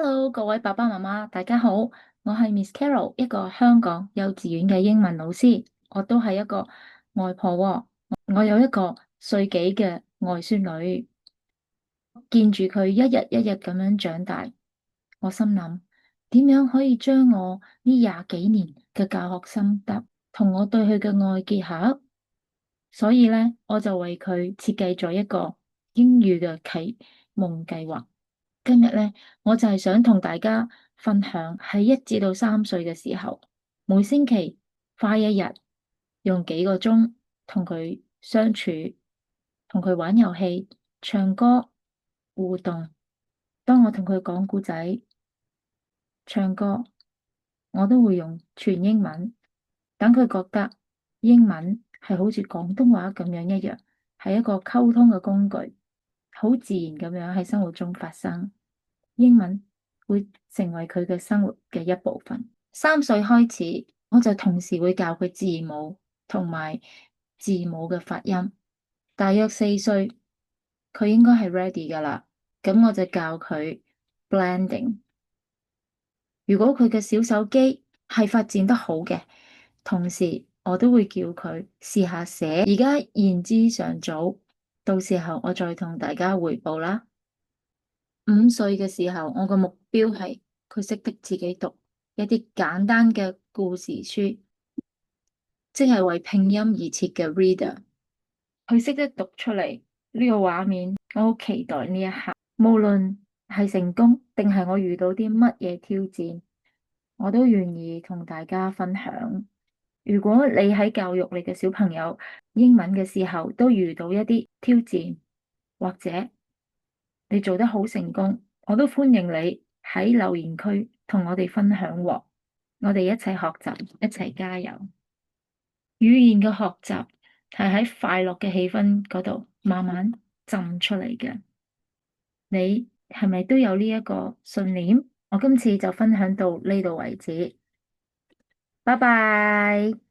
Hello，各位爸爸媽媽，大家好，我係 Miss Carol，一個香港幼稚園嘅英文老師，我都係一個外婆喎。我有一個歲幾嘅外孫女，見住佢一日一日咁樣長大，我心諗點樣可以將我呢20幾年嘅教學心得同我對佢嘅愛結合，所以咧我就為佢設計咗一個英語嘅啟蒙計劃。今日咧，我就係想同大家分享喺1至3歲嘅時候，每星期花一日，用幾個鐘同佢相處，同佢玩遊戲、唱歌、互動。當我同佢講故仔、唱歌，我都會用全英文，等佢覺得英文係好似廣東話咁樣一樣，係一個溝通嘅工具，好自然咁樣喺生活中發生。英文會成為佢嘅生活嘅一部分。3歲開始，我就同時會教佢字母同埋字母嘅發音。大約4歲，佢應該係 ready 噶啦。咁我就教佢 blending。如果佢嘅小手機係發展得好嘅，同時我都會叫佢試下寫。而家言之尚早，到時候我再同大家匯報啦。5歲嘅時候，我個目標係佢識得自己讀一啲簡單嘅故事書，即係為拼音而設嘅 reader。佢識得讀出嚟呢個畫面，我好期待呢一刻。無論係成功定係我遇到啲乜嘢挑戰，我都願意同大家分享。如果你喺教育你嘅小朋友英文嘅時候，都遇到一啲挑戰，或者你做得好成功，我都歡迎你喺留言區同我哋分享喎。我哋一齊學習，一齊加油。語言嘅學習係喺快樂嘅氣氛嗰度慢慢浸出嚟嘅。你係咪都有呢一個信念？我今次就分享到呢度為止。拜拜。